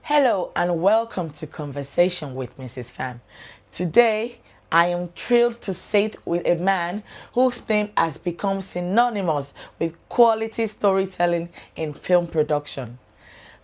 Hello and welcome to Conversation with Mrs. Pham. Today, I am thrilled to sit with a man whose name has become synonymous with quality storytelling in film production.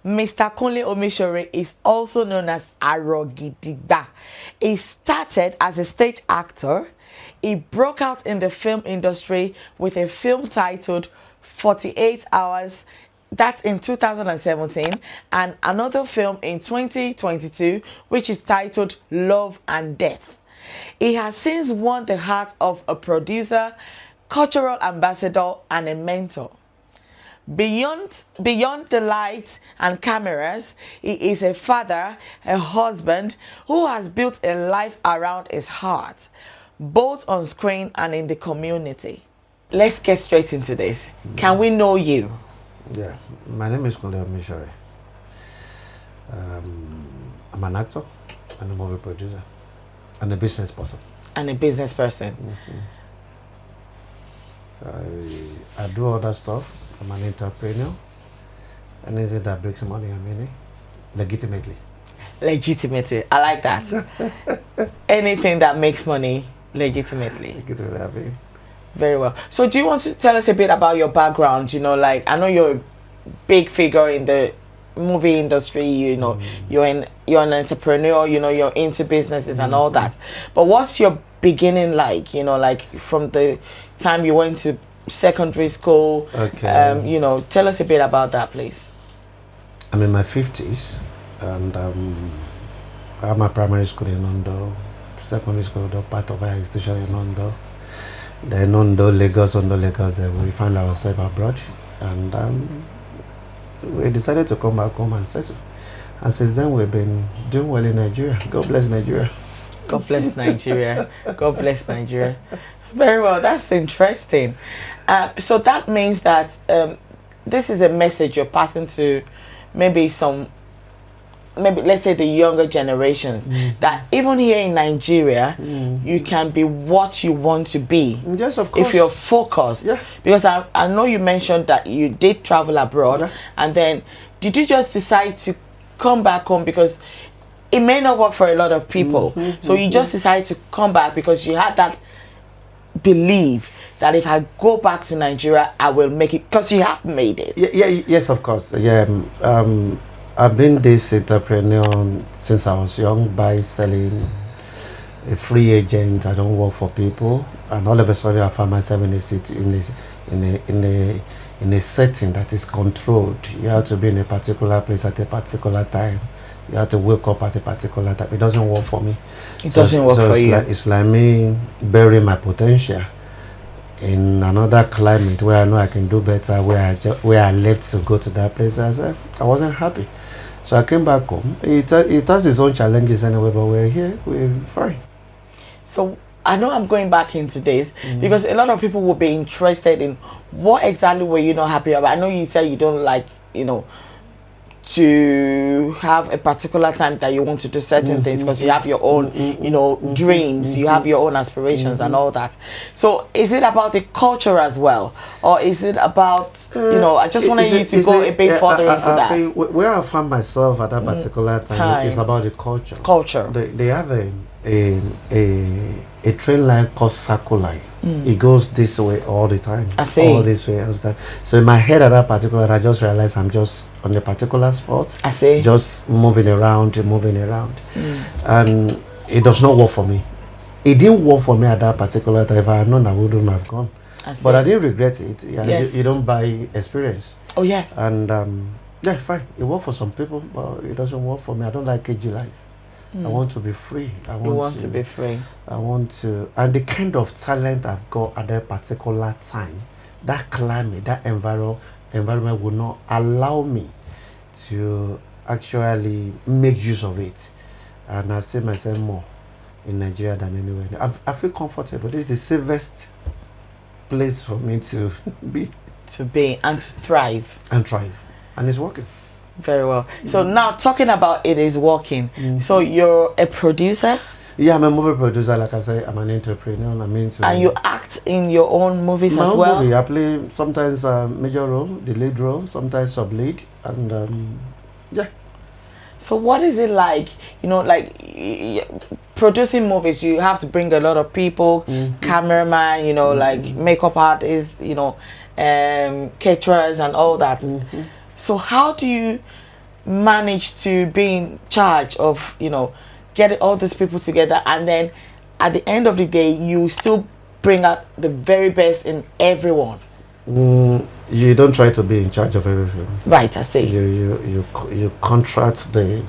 Mr. Kunle Omisore is also known as Arogidigba. He started as a stage actor. He broke out in the film industry with a film titled 48 Hours, that's in 2017, and another film in 2022 which is titled Love and Death. He has since won the heart of a producer, cultural ambassador, and a mentor. Beyond the lights and cameras, he is a father, a husband who has built a life around his heart, both on screen and in the community. Let's get straight into this. Can we know you? Yeah, my name is Kunle Omisore. I'm an actor and a movie producer and a business person. And a business person. I do other stuff. I'm an entrepreneur. Anything that brings money and money, legitimately. Legitimately. I like that. Anything that makes money legitimately. Legitimately. Very well. So do you want to tell us a bit about your background? You know, like, I know you're a big figure in the movie industry, you know, you're an entrepreneur, you know, you're into businesses and all that. But what's your beginning like, you know, like from the time you went to secondary school? Okay. You know, tell us a bit about that, please. I'm in my 50s and I have my primary school in Ondo, secondary school, part of higher institution in Ondo. Then Ondo, Lagos, then we found ourselves abroad and we decided to come back home and settle. And since then we've been doing well in Nigeria. God bless Nigeria. God bless Nigeria. God bless Nigeria. Very well, that's interesting. So that means that this is a message you're passing to maybe let's say the younger generations, that even here in Nigeria, you can be what you want to be. Yes, of course. If you're focused. Yeah. Because I know you mentioned that you did travel abroad, Yeah. and then did you just decide to come back home because it may not work for a lot of people? So you just decided to come back because you had that belief that if I go back to Nigeria, I will make it, because you have made it. Yes, of course. Yeah. I've been this entrepreneur since I was young by selling a free agent. I don't work for people, and all of a sudden I found myself in a setting that is controlled. You have to be in a particular place at a particular time. You have to wake up at a particular time. It doesn't work for me. It doesn't work for you. It's like me burying my potential in another climate where I know I can do better, where I left to go to that place. I wasn't happy. So I came back home. It has its own challenges anyway, but we're here, we're fine. So I know I'm going back into this because a lot of people will be interested in what exactly were you not happy about. I know you said you don't like, you know, to have a particular time that you want to do certain things because you have your own, you know, dreams, you have your own aspirations and all that. So is it about the culture as well, or is it about, you know, I just wanted you to go a bit further into that. Where I found myself at that particular time is about the culture. Culture. They have a train line called Circle Line. It goes this way all the time. I see. All this way all the time. So in my head at that particular, I just realized I'm just on a particular spot. I see. Just moving around. And it does not work for me. It didn't work for me at that particular time. If I had known, I wouldn't have gone. But I didn't regret it. Yes. You don't buy experience. Oh yeah. And yeah, fine. It worked for some people, but it doesn't work for me. I don't like KG life. I want to be free. I want to be free. I want to, and the kind of talent I've got at that particular time, that climate, that environment would not allow me to actually make use of it. And I see myself more in Nigeria than anywhere. I feel comfortable. This is the safest place for me to be. To be and to thrive. And thrive. And it's working. Very well. So now talking about it is working. So you're a producer? Yeah, I'm a movie producer. Like I say, I'm an entrepreneur. And you act in your own movies as well? Movie. I play sometimes major role, the lead role, sometimes sub lead, and yeah. So what is it like? You know, like producing movies, you have to bring a lot of people, cameraman, you know, like makeup artists, you know, caterers and all that. So how do you manage to be in charge of, you know, getting all these people together, and then at the end of the day, you still bring out the very best in everyone? You don't try to be in charge of everything. Right, I see. You contract the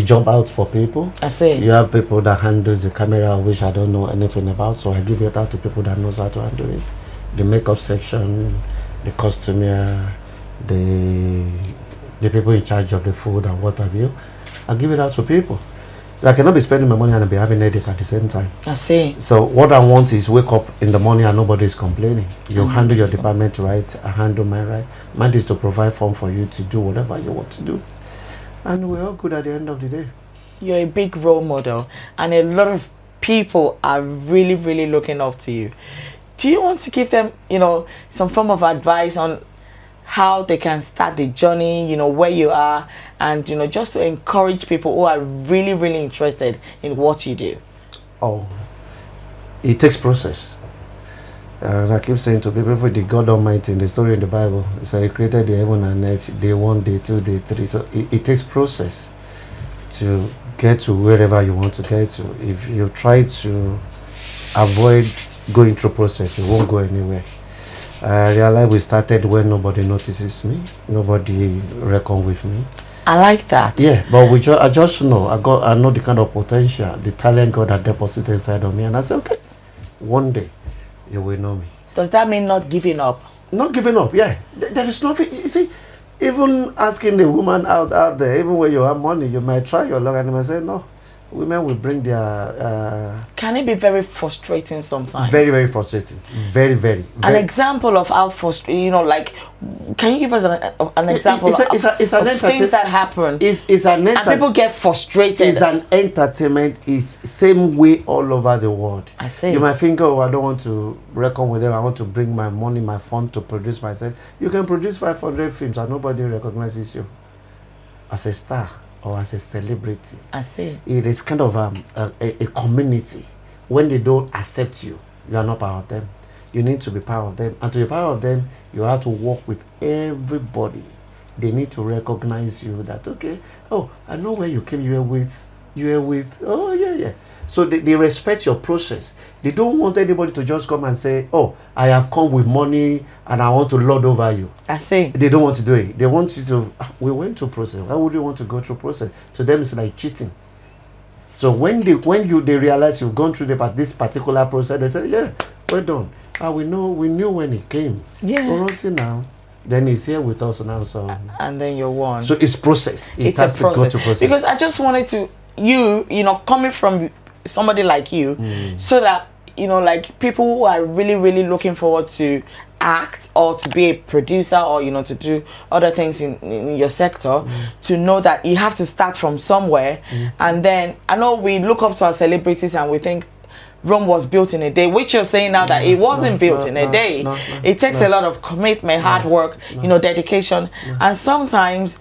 job out for people. I see. You have people that handles the camera, which I don't know anything about, so I give it out to people that knows how to handle it. The makeup section, the costumier, the people in charge of the food and what have you. I give it out to people. I cannot be spending my money and be having a headache at the same time. I see. So what I want is wake up in the morning and nobody is complaining. You handle your department right, I handle mine right. Mine is to provide fun for you to do whatever you want to do. And we're all good at the end of the day. You're a big role model, and a lot of people are really, really looking up to you. Do you want to give them, you know, some form of advice on how they can start the journey, you know, where you are, and, you know, just to encourage people who are really, really interested in what you do? Oh, it takes process. I keep saying to people, with the God Almighty, in the story in the Bible, so He created the heaven and earth, day 1, day 2, day 3. So it takes process to get to wherever you want to get to. If you try to avoid going through process, you won't go anywhere. I realize we started when nobody notices me, nobody reckon with me. I like that. Yeah, but I just know I know the kind of potential, the talent God had deposited inside of me, and I said, okay, one day you will know me. Does that mean not giving up? Not giving up, yeah. There is nothing. You see, even asking the woman out there, even when you have money, you might try your luck, and you might say no. Women will bring their. Can it be very frustrating sometimes? Very, very frustrating. Very, very. An example of how frustrating, you know, like, can you give us an example of things that happen? It's an and people get frustrated. It's an entertainment. It's same way all over the world. I see. You might think, oh, I don't want to reckon with them. I want to bring my money, my fund to produce myself. You can produce 500 films and nobody recognizes you as a star or as a celebrity. I see. It is kind of a community. When they don't accept you, you are not part of them. You need to be part of them. And to be part of them, you have to work with everybody. They need to recognize you that, okay, oh, I know where you came, you were with, oh, yeah. So they respect your process. They don't want anybody to just come and say, oh, I have come with money and I want to lord over you. I see. They don't want to do it. They want you to, we went through process. Why would you want to go through process? To them, it's like cheating. So when they realize you've gone through this particular process, they say, yeah, well done. We knew when he came. Yeah. We're on now. Then he's here with us now. So and then you're one. So it's process. It's a process. Go to process. Because I just wanted to you know, coming from somebody like you, so that, you know, like people who are really, really looking forward to act or to be a producer or, you know, to do other things in your sector, to know that you have to start from somewhere. And then I know we look up to our celebrities and we think Rome was built in a day, which you're saying now that it wasn't built in a day. It takes a lot of commitment, hard work, you know, dedication. And sometimes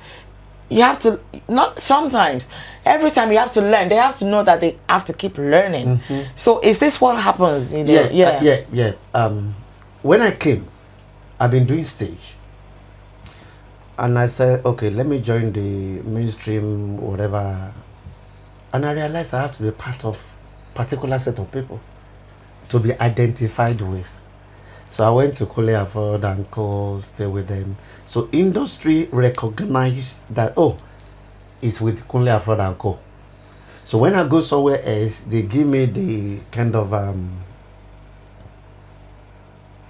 you have to, not sometimes, every time you have to learn. They have to know that they have to keep learning. So is this what happens? Yeah. When I came, I've been doing stage. And I said, okay, let me join the mainstream, whatever. And I realized I have to be part of a particular set of people to be identified with. So I went to Kunle Omisore and Co, stay with them. So industry recognized that, oh, it's with Kunle Omisore and Co. So when I go somewhere else, they give me the kind of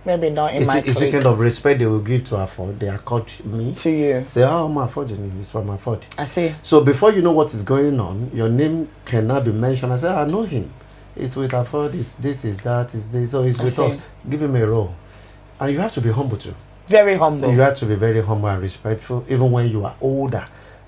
maybe not in my clique. It's a kind of respect they will give to Afford. They accord me. To you. Say, oh, my Afford, it's from Afford. I see. So before you know what is going on, your name cannot be mentioned. I say, I know him. It's with Afford, it's this, is that, is this. So it's with us. Give him a role. And you have to be humble too. Very humble. You have to be very humble and respectful. Even when you are older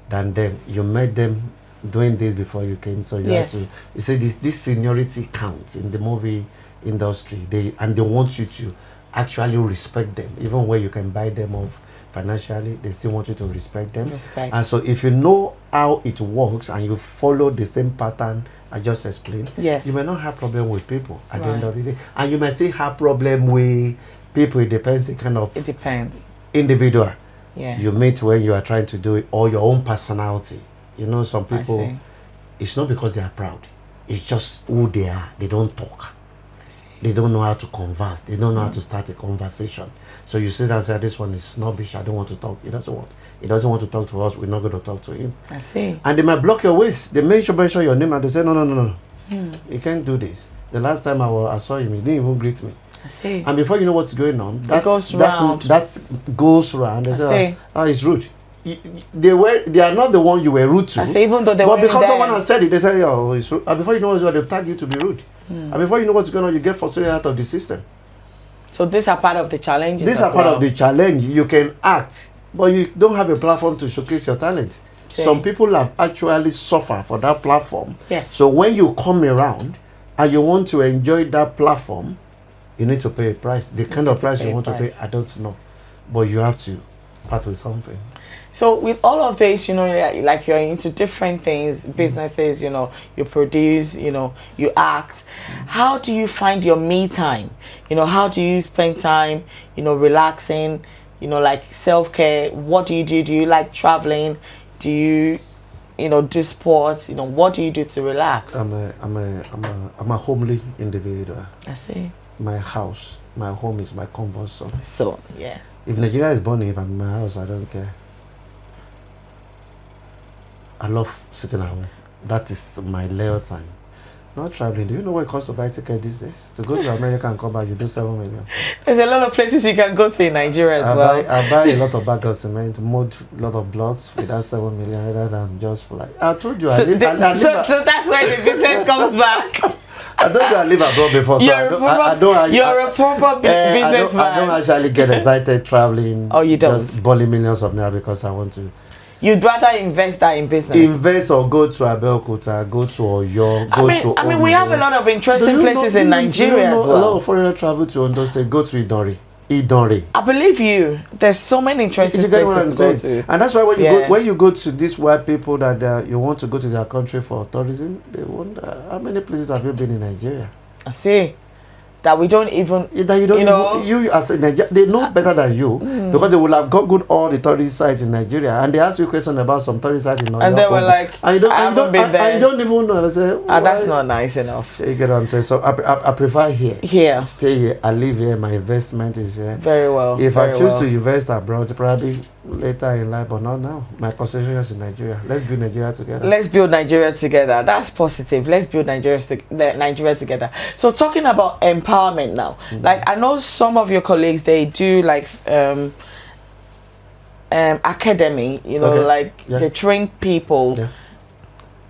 than them, you met them doing this before you came. So you have to, you see, this seniority counts in the movie industry. They want you to actually respect them, even when you can buy them off financially, they still want you to respect them. Respect. And so if you know how it works and you follow the same pattern I just explained, yes, you may not have problem with people at the end of the day. And you may still have problem with people. It depends the kind of individual you meet when you are trying to do it, or your own personality. You know, some people, it's not because they are proud. It's just who they are. They don't talk. They don't know how to converse. They don't know how to start a conversation. So you sit down and say, this one is snobbish. I don't want to talk. He doesn't want to talk to us. We're not going to talk to him. I see. And they might block your ways. They mention your name and they say, no. You can't do this. The last time I saw him, he didn't even greet me. I see. And before you know what's going on, that goes round. They say, it's rude. They are not the one you were rude to. I say, even though they but because someone has said it, they say, oh, it's rude. And before you know what's going on, they've tagged you to be rude. And before you know what's going on, you get frustrated out of the system. So these are part of the challenges. These are part of the challenge. You can act, but you don't have a platform to showcase your talent. Okay. Some people have actually suffered for that platform. Yes. So when you come around and you want to enjoy that platform, you need to pay a price. The kind of price you want to pay, I don't know. But you have to part with something. So with all of this, you know, like you're into different things, businesses, you know, you produce, you know, you act. How do you find your me time? You know, how do you spend time, you know, relaxing, you know, like self-care? What do you do? Do you like traveling? Do you, you know, do sports? You know, what do you do to relax? I'm a homely individual. I see. My house, my home is my comfort zone. So, yeah. If Nigeria is burning, if I'm in my house, I don't care. I love sitting at home. That is my leisure time. Not traveling. Do you know what it costs to buy a ticket these days? To go to America and come back, you do 7 million. There's a lot of places you can go to in Nigeria as well. I buy a lot of bags of cement, mold a lot of blocks with that 7 million rather than just for like. I told you. So that's why the business comes back. I don't know I live abroad before, so you're a proper businessman. I don't actually get excited traveling. Oh, you don't? Just burning millions of naira because I want to. You'd rather invest that in business. Invest or go to Abeokuta, go to Oyo, I mean, we have a lot of interesting places in Nigeria as well. A lot of foreigners travel to Ondo State, go to Idori. I believe you. There's so many interesting places to go to. And that's why when you go to these white people that you want to go to their country for tourism, they wonder, how many places have you been in Nigeria? I see. That we don't even, you as a Nigerian, they know better than you because they will have got good all the tourist sites in Nigeria, and they ask you a question about some tourist sites in Nigeria. And they were like, I haven't been there. I don't even know. And I say, that's not nice enough. You get what I'm saying? So I prefer here. Here. Stay here. I live here. My investment is here. Very well. If I choose to invest abroad, probably later in life, but not now. My concentration is in Nigeria. Let's build Nigeria together. Let's build Nigeria together. That's positive. Let's build Nigeria together. So talking about empowerment now, like I know some of your colleagues, they do like academy, you know, they train people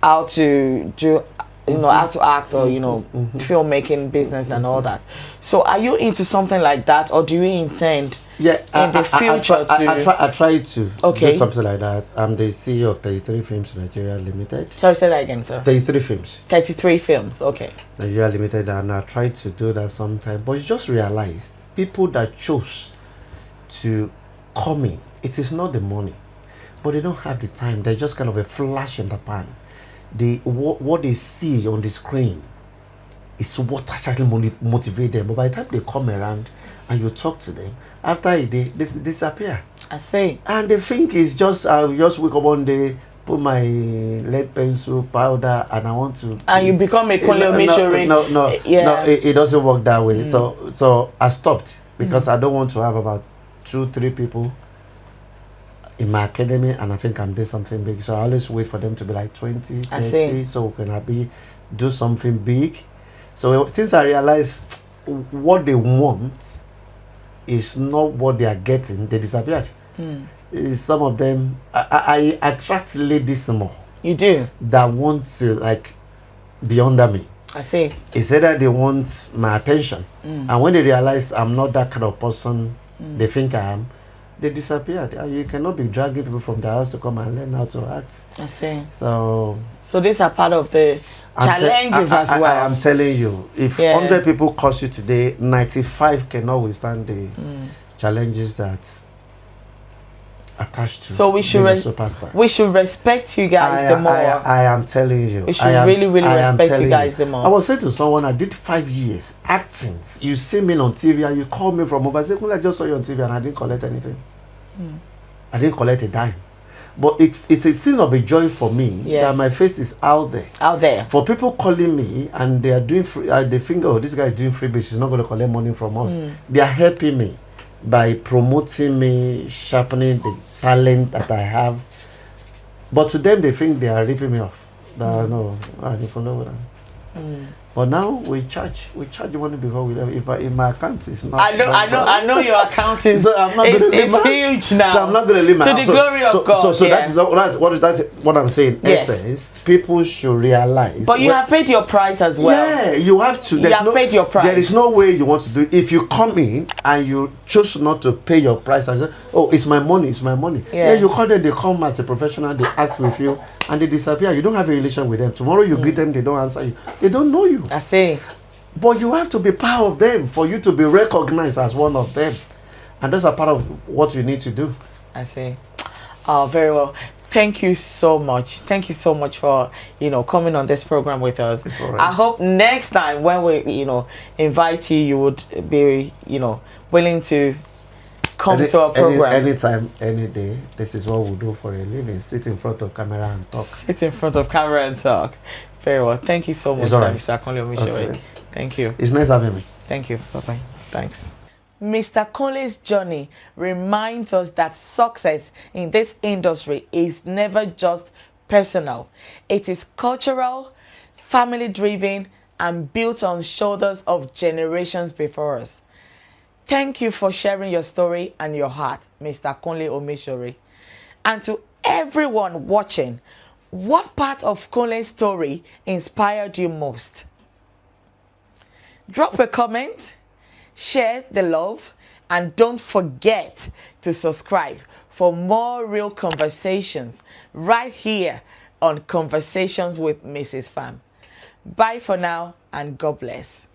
how to do, you know, how to act or, you know, filmmaking business and all that. So are you into something like that, or do you intend in the future I try to do something like that. I'm the CEO of 33 Films Nigeria Limited. Sorry, say that again, sir. 33 films. 33 films, okay. Nigeria Limited, and I try to do that sometime. But you just realize, people that chose to come in, it is not the money, but they don't have the time. They're just kind of a flash in the pan. What they see on the screen is what actually motivates them. But by the time they come around and you talk to them, after a day, they disappear. I see. And they think it's just, I'll just wake up one day, put my lead pencil, powder, and I want to... And you become a Kunle Omisore. No, it doesn't work that way. So I stopped because I don't want to have about 2-3 people in my academy, and I think I'm doing something big. So I always wait for them to be like 20, 30, so can I do something big. So since I realized what they want is not what they are getting, they disappeared. Some of them, I attract ladies more. You do? That want to like be under me. I see. It's either they want my attention, and when they realize I'm not that kind of person they think I am, they disappeared. You cannot be dragging people from the house to come and learn how to act. I see. So these are part of the challenges as well. I'm telling you, if 100 people curse you today, 95 cannot withstand the challenges that attached to. So we should being a superstar. we should respect you guys the more. I am telling you. We should really respect you guys the more. I was saying to someone, I did 5 years acting. You see me on TV and you call me from overseas. I just saw you on TV and I didn't collect anything. I didn't collect a dime. But it's a thing of a joy for me that my face is out there. Out there. For people calling me and they are doing free, they think, oh, this guy is doing freebies, he's not going to collect money from us. They are helping me by promoting me, sharpening the talent that I have. But to them, they think they are ripping me off. No, I don't follow with them. But now we charge the money before we if my account is not. I know your account is. So I'm not it's huge now. So I'm not going to leave my to the glory of God. So that's what I'm saying. Yes. Essence, people should realize. But you have paid your price as well. Yeah, you have to. You have paid your price. There is no way you want to do it. If you come in and you choose not to pay your price and say, "Oh, it's my money, it's my money," then you call them. They come as a professional. They act with you. And they disappear. You don't have a relation with them. Tomorrow you greet them, they don't answer you. They don't know you. I see. But you have to be part of them for you to be recognized as one of them. And that's a part of what you need to do. I see. Oh, very well. Thank you so much. Thank you so much for, coming on this program with us. It's all right. I hope next time when we, invite you, you would be, willing to come to our program. Anytime, any day. This is what we do for a living. Sit in front of camera and talk. Sit in front of camera and talk. Very well. Thank you so much, Mr. Kunle Omisore. Okay. Thank you. It's nice having me. Thank you. Bye-bye. Thanks. Mr. Kunle's journey reminds us that success in this industry is never just personal. It is cultural, family-driven, and built on shoulders of generations before us. Thank you for sharing your story and your heart, Mr. Kunle Omisore. And to everyone watching, what part of Kunle's story inspired you most? Drop a comment, share the love, and don't forget to subscribe for more real conversations right here on Conversations with Mrs. Pham. Bye for now and God bless.